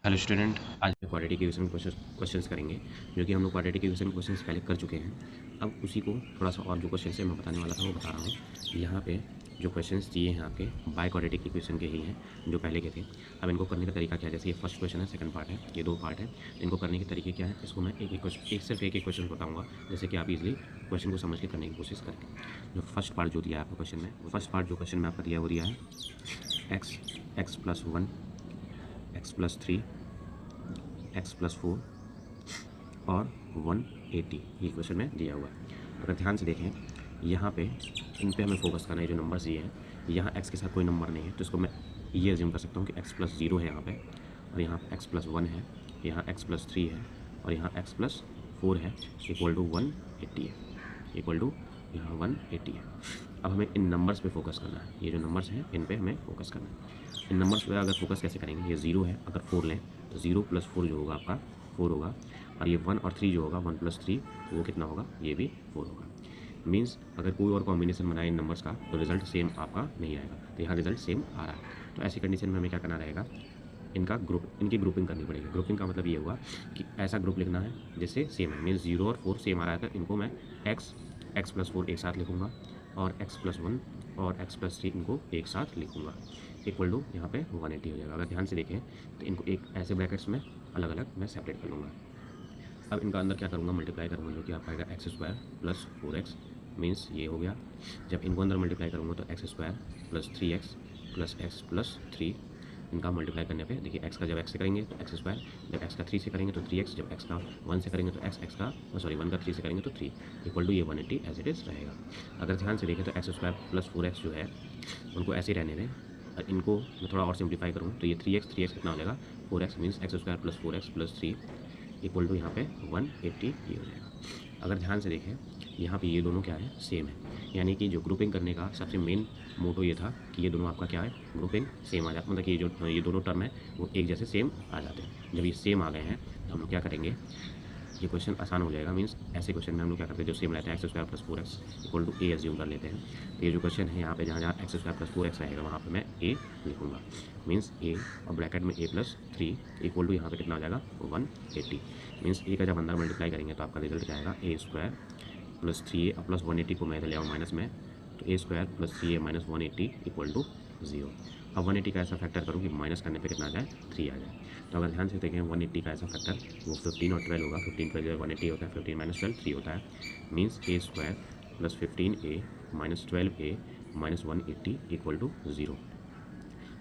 Hello student, आज हम quadratic equation questions करेंगे, जो कि हम लोग क्वाड्रेटिक इक्वेशन क्वेश्चंस पहले कर चुके हैं। अब उसी को थोड़ा सा और जो क्वेश्चन है मैं बताने वाला था वो बता रहा हूँ। यहाँ पे जो क्वेश्चंस दिए हैं आपके बाय क्वाड्रेटिक इक्वेशन के ही हैं जो पहले के थे। अब इनको करने का तरीका क्या है, जैसे ये फर्स्ट क्वेश्चन है, सेकंड पार्ट है, ये दो पार्ट है। इनको करने के तरीके क्या है, इसको मैं सिर्फ एक क्वेश्चन बताऊँगा, जैसे कि आप इजिली क्वेश्चन को समझ के करने की कोशिश करें। जो फर्स्ट पार्ट जो दिया है आपको क्वेश्चन में, फर्स्ट पार्ट जो क्वेश्चन में आपका दिया है वो दिया है x+1 x+3 x+4 और 180 ये क्वेश्चन में दिया हुआ है। अगर ध्यान से देखें यहाँ पे इन पे हमें फोकस करना है। जो नंबर्स दिए हैं यहाँ x के साथ कोई नंबर नहीं है, तो इसको मैं ये अज्यूम कर सकता हूँ कि x+0 है यहाँ पे, और यहाँ x+1 है, यहाँ x+3 है, और यहाँ x+4 है, इक्वल टू 180 है, इक्वल टू यहाँ 180 है। अब हमें इन नंबर्स पे फोकस करना है। ये जो नंबर्स हैं इन पे हमें फोकस करना है। इन नंबर्स पे अगर फोकस कैसे करेंगे, ये 0 है, अगर 4 लें तो 0 + 4 जो होगा आपका 4 होगा, और ये 1 और 3 जो होगा 1 + 3 वो कितना होगा, ये भी 4 होगा। मीन्स अगर कोई और कॉम्बिनेशन बनाए इन नंबर्स का तो रिजल्ट सेम आपका नहीं आएगा, तो यहाँ रिजल्ट सेम आ रहा है। तो ऐसी कंडीशन में हमें क्या करना रहेगा, इनकी ग्रुपिंग करनी पड़ेगी। ग्रुपिंग का मतलब ये हुआ कि ऐसा ग्रुप लिखना है जिससे सेम है। मीन्स 0 और 4 सेम आ रहा है, तो इनको मैं x+4 एक साथ लिखूँगा, और x+1 और x+3 इनको एक साथ लिखूँगा, इक्वल टू यहाँ पे 180 हो जाएगा। अगर ध्यान से देखें तो इनको एक ऐसे ब्रैकेट्स में अलग अलग मैं सेपरेट कर लूँगा। अब इनका अंदर क्या करूँगा, मल्टीप्लाई करूँगा, जो कि आप आएगा x² + 4x, मीन्स ये हो गया। जब इनको अंदर मल्टीप्लाई करूँगा तो x² + 3x + x+3, इनका मल्टीप्लाई करने पे देखिए x का जब x से करेंगे तो x², जब x का 3 से करेंगे तो 3x, जब x का 1 से करेंगे तो x का 1 का 3 से करेंगे तो 3, इक्वल टू ये 180 एज इट इज़ रहेगा। अगर ध्यान से देखें तो x² + 4x जो है उनको ऐसे रहने दें, और इनको मैं थोड़ा और सिंप्लीफाई करूँ तो ये 3x कितना हो जाएगा 4x, means x² + 4x + 3 equal to यहाँ पे 180 ये हो जाएगा। अगर ध्यान से देखें यहाँ पे ये दोनों क्या है, सेम है। यानी कि जो ग्रुपिंग करने का सबसे मेन मोटो ये था कि ये दोनों आपका क्या है, ग्रुपिंग सेम आ जाता, मतलब कि ये दोनों टर्म है वो एक जैसे सेम आ जाते हैं। जब ये सेम आ गए हैं तो हम लोग क्या करेंगे, ये क्वेश्चन आसान हो जाएगा। मीन्स ऐसे क्वेश्चन में हम लोग क्या करते हैं, जो सेम रहता है x² + 4x equal to a assume कर लेते हैं। तो ये जो क्वेश्चन है यहाँ पे जहाँ जहाँ x² + 4x रहेगा वहाँ पे मैं a लिखूँगा, मीन्स a और ब्रैकेट में a+3 इक्वल टू यहाँ पे कितना आ जाएगा 180। मीन्स a का जब अंदर मल्टीप्लाई करेंगे तो आपका रिजल्ट क्या आएगा, a² + 3a और +180 को मैं ले आऊँ माइनस में, तो a² + 3a - 180 इक्वल टू 0। अब 180 का ऐसा फैक्टर करूँ कि माइनस करने पे कितना आ जाए, 3 आ जाए। तो अगर ध्यान से देखें 180 का ऐसा फैक्टर वो 15 और 12 होगा। 15 12 180 होता है, 15 - 12 3 होता है। Means a² + 15a - 12a - 180 equal to 0।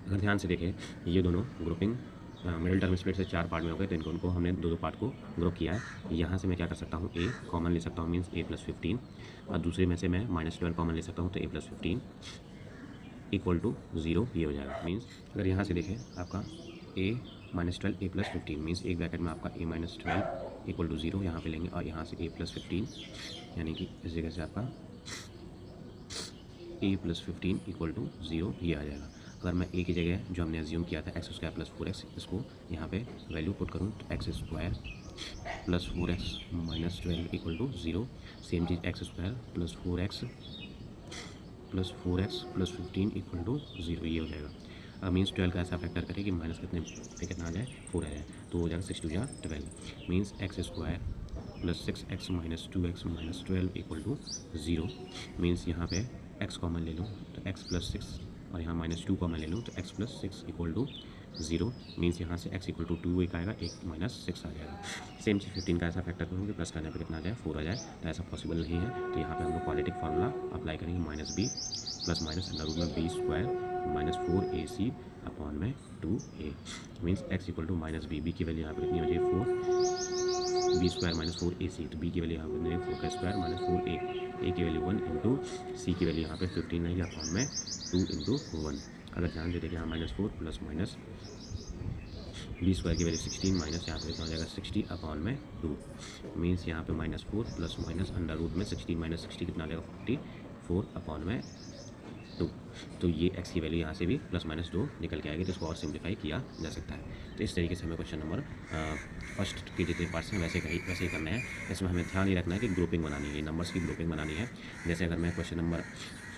अगर ध्यान से देखें ये दोनों ग्रुपिंग मिडिल टर्म स्प्लिट से 4 पार्ट में हो गए, तो इनको हमने दो पार्ट को ग्रुप किया है। यहाँ से मैं क्या कर सकता हूँ, a कॉमन ले सकता हूँ, मीन्स a + 15, और दूसरे में से मैं -12 कॉमन ले सकता हूँ, तो a + 15 इक्वल टू 0 ये हो जाएगा। मीन्स अगर यहाँ से देखें आपका a - 12 a + 15, मीन्स एक ब्रैकेट में आपका a - 12 इक्वल टू 0 यहाँ पे लेंगे, और यहाँ से a + 15, यानी कि इस जगह से आपका a + 15 इक्वल टू 0 ये आ जाएगा। अगर मैं a की जगह जो हमने एज्यूम किया था x² + 4x, इसको यहाँ पे वैल्यू पुट करूँ तो x² + 4x - 12 equal to 0। Same चीज़ x² + 4x + 15 इक्वल टू 0 ये हो जाएगा। मीन्स 12 का ऐसा फैक्टर करें कि माइनस कितने पे कितना आ जाए, 4 आ जाए, तो हो जाएगा 6 × 2 = 12। Means x² + 6x - 2x - 12 equal to 0। Means यहाँ पे x कॉमन ले लूँ तो x + 6, और यहाँ -2 कॉमन ले लूँ तो x + 6 इक्वल टू 0। मीन्स यहाँ से x इक्वल टू 2 एक आएगा, एक -6 आ जाएगा। सेम चीज़ 15 का ऐसा फैक्टर करूँगी, प्लस करने पे कितना आ जाए, 4 आ जाए, तो ऐसा पॉसिबल नहीं है। तो यहाँ पे हम लोग क्वाड्रेटिक फार्मूला अप्लाई करेंगे, -b ± (b² - 4ac अपॉन में 2a। Means x equal to -b, b की वैल्यू यहाँ पर कितनी हो जाएगी 4, b² - 4ac, तो b की वैल्यू यहाँ पर कितनी है 4² - 4a, a की वैल्यू 1 इंटू c की वैल्यू यहाँ पे 15 रहेगी अपॉन में 2 इंटू 1। अगर ध्यान से देखिए यहाँ -4 प्लस माइनस b² की वैल्यू 16 माइनस यहाँ पे कितना हो जाएगा 60 अपॉन में 2। मीन्स यहाँ पे -4 प्लस माइनस अंडर रूट में 16 - 60 कितना आ जाएगा 44 अपॉन में 2। तो ये x की वैल्यू यहाँ से भी ±2 निकल के आएगी, तो इसको और सिंप्लीफाई किया जा सकता है। तो इस तरीके से हमें क्वेश्चन नंबर फर्स्ट के जितने पार्ट्स हैं वैसे ही करना है। इसमें हमें ध्यान ही रखना है कि ग्रुपिंग बनानी है, नंबर्स की ग्रुपिंग बनानी है। जैसे अगर मैं क्वेश्चन नंबर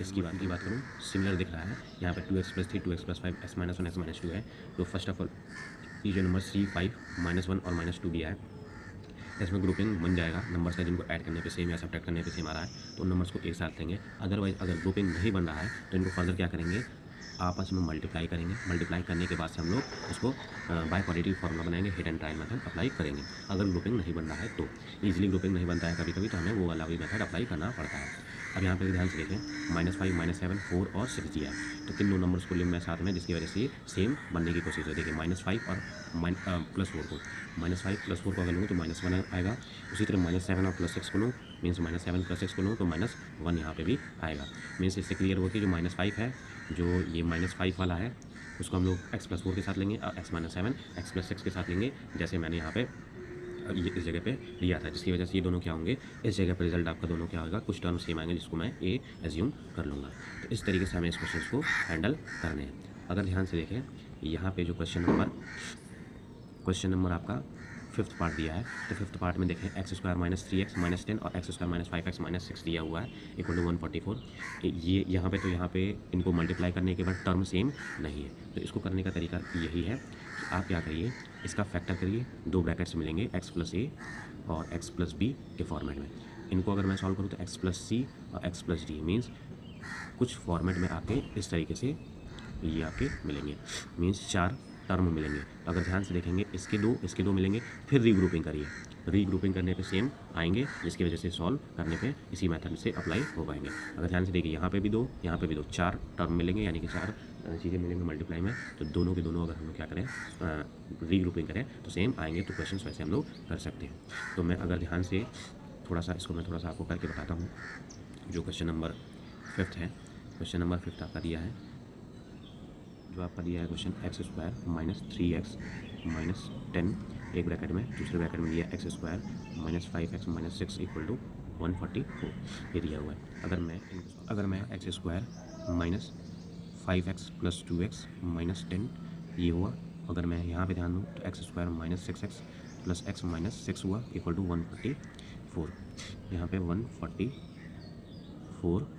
इसकी बात करूँ, सिमिलर दिख रहा है यहाँ पर 2x + 3 2x + 5 x - 1 x - 2 है। तो फर्स्ट ऑफ ऑल ये जो नंबर 3, 5, -1 और -2 दिया है, इसमें ग्रुपिंग बन जाएगा नंबर्स का जिनको ऐड करने पे सेम या सब्ट्रैक्ट करने पे सेम आ रहा है, तो उन नंबर्स को एक साथ लेंगे। अदरवाइज अगर ग्रुपिंग नहीं बन रहा है तो इनको फर्दर क्या करेंगे, आपस में मल्टीप्लाई करेंगे। मल्टीप्लाई करने के बाद से हम लोग उसको बाय क्वाड्रेटिक फार्मूला बनाएंगे, hit and trial method apply करेंगे। अगर ग्रुपिंग नहीं बन रहा है तो ईजिली ग्रुपिंग नहीं बनता है कभी कभी, तो हमें वो वाला भी मेथड अप्लाई करना पड़ता है। अब यहाँ पे ध्यान से देखें, -5, -7, 4 और 6 दिया है, तो किन दो नंबर्स को लिम में साथ में, जिसकी वजह से ये सेम बनने की कोशिश है। देखिए -5 और +4 को, -5 +4 को अगर लूँ तो -1 आएगा। उसी तरह -7 और +6 को लूँ, मीन्स -7 +6 को लूँ तो -1 यहाँ पे भी आएगा। मीन्स इससे क्लियर हो कि जो -5 है, जो ये -5 वाला है, उसको हम लोग x+4 के साथ लेंगे और x-7 x+6 के साथ लेंगे, जैसे मैंने यहाँ पे ये इस जगह पे लिया था, जिसकी वजह से ये दोनों क्या होंगे, इस जगह पर रिजल्ट आपका दोनों क्या होगा, कुछ टर्म सेम आएंगे, जिसको मैं ए एज्यूम कर लूँगा। तो इस तरीके से हमें इस क्वेश्चन को हैंडल करने हैं। अगर ध्यान से देखें, यहाँ पे जो क्वेश्चन नंबर आपका 5th पार्ट दिया है, तो 5th पार्ट में देखें x² - 3x - 10 और x² - 5x - 6 दिया हुआ है, = 144। ये यहाँ पे, तो यहाँ पे इनको मल्टीप्लाई करने के बाद टर्म सेम नहीं है, तो इसको करने का तरीका यही है कि आप क्या करिए, इसका फैक्टर करिए, 2 ब्रैकेट्स मिलेंगे x + a और x + b के फॉर्मेट में। इनको अगर मैं सॉल्व करूँ तो x + c और x + d मीन्स कुछ फॉर्मेट में आपके इस तरीके से ये आपके मिलेंगे, मीन्स 4 टर्म मिलेंगे। तो अगर ध्यान से देखेंगे, इसके दो मिलेंगे, फिर रीग्रुपिंग करिए, रीग्रुपिंग करने पे सेम आएंगे, जिसकी वजह से सॉल्व करने पे इसी मेथड से अप्लाई हो पाएंगे। अगर ध्यान से देखिए, यहाँ पे भी 2, यहाँ पे भी 2, 4 टर्म मिलेंगे, यानी कि 4 चीज़ें मिलेंगी मल्टीप्लाई में, तो दोनों के दोनों अगर हम लोग क्या करें, रीग्रुपिंग करें तो सेम आएंगे, तो क्वेश्चन वैसे हम लोग कर सकते हैं। तो मैं अगर ध्यान से थोड़ा सा आपको करके बताता हूँ। जो क्वेश्चन नंबर 5th है, क्वेश्चन नंबर 5th आपका दिया है, जो आपका दिया है क्वेश्चन, x² - 3x - 10 एक ब्रैकेट में, दूसरे ब्रैकेट में दिया x² - 5x - 6 = 144, ये दिया हुआ है। अगर मैं x² - 5x + 2x - 10 ये हुआ, अगर मैं यहाँ पे ध्यान दूँ तो x² - 6x + x - 6 हुआ, = 144, यहाँ पे 144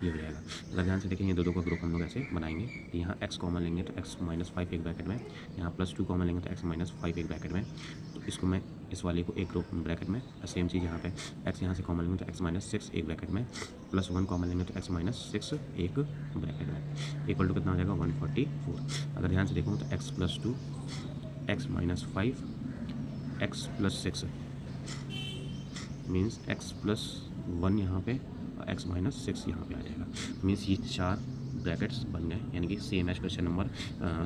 ये हो जाएगा। अगर ध्यान से देखें, ये दो का ग्रुप हम लोग ऐसे बनाएंगे, यहाँ x कॉमन लेंगे तो x - 5 एक ब्रैकेट में, यहाँ +2 कॉमन लेंगे तो x - 5 एक ब्रैकेट में, तो इसको मैं इस वाले को एक ग्रुप ब्रैकेट में, सेम चीज़ यहाँ पे x यहाँ से कॉमन लेंगे तो x - 6 एक ब्रैकेट में, +1 कॉमन लेंगे तो x - 6 एक ब्रैकेट में, = कितना हो जाएगा, 144। अगर ध्यान से देखूँ तो x + 2 x - 5 x + 6 means x + 1 यहाँ पे और x - 6 यहाँ पे आ जाएगा, मीन्स ये 4 ब्रैकेट्स बन गए, यानी कि सेम एज क्वेश्चन नंबर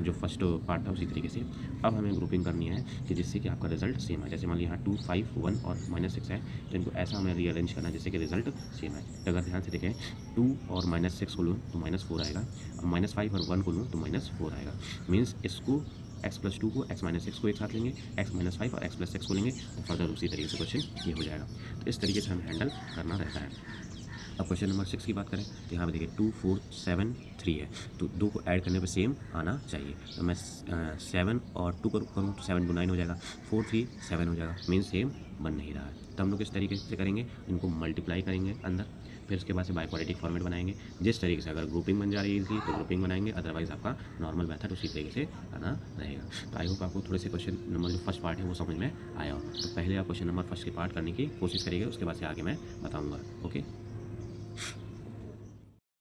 जो फर्स्ट पार्ट था उसी तरीके से। अब हमें ग्रुपिंग करनी है कि जिससे कि आपका रिजल्ट सेम है। जैसे मान लीजिए यहाँ 2, 5, 1 और -6 है, तो इनको ऐसा हमें रीअरेंज करना है जिससे कि रिजल्ट सेम है। तो अगर ध्यान से देखें, 2 और -6 को लूँ तो -4 आएगा, और -5 और 1 को लूँ तो -4 आएगा, मीन्स इसको x + 2 को x - 6 को एक साथ लेंगे, x - 5 और x + 6 को लेंगे, और फर्दर उसी तरीके से क्वेश्चन ये हो जाएगा। तो इस तरीके से हमें हैंडल करना रहता है। अब क्वेश्चन नंबर 6 की बात करें तो यहाँ पे देखिए 2, 4, 7, 3 है, तो 2 को ऐड करने पे सेम आना चाहिए। तो मैं 7 और 2 करूँ तो 7 × 9 हो जाएगा, 4, 3, 7 हो जाएगा, मीन सेम बन नहीं रहा है। तो हम लोग इस तरीके से करेंगे, इनको मल्टीप्लाई करेंगे अंदर, फिर उसके बाद से बाय क्वाड्रेटिक फॉर्मेट बनाएंगे। जिस तरीके से अगर ग्रुपिंग बन जा रही है तो ग्रुपिंग बनाएंगे, अदरवाइज आपका नॉर्मल मेथड उसी तरीके से करना रहेगा। तो आई होप आपको थोड़े से क्वेश्चन नंबर जो फर्स्ट पार्ट है वो समझ में आया हो। तो पहले आप क्वेश्चन नंबर फर्स्ट के पार्ट करने की कोशिश करिएगा, उसके बाद से आगे मैं बताऊँगा। ओके।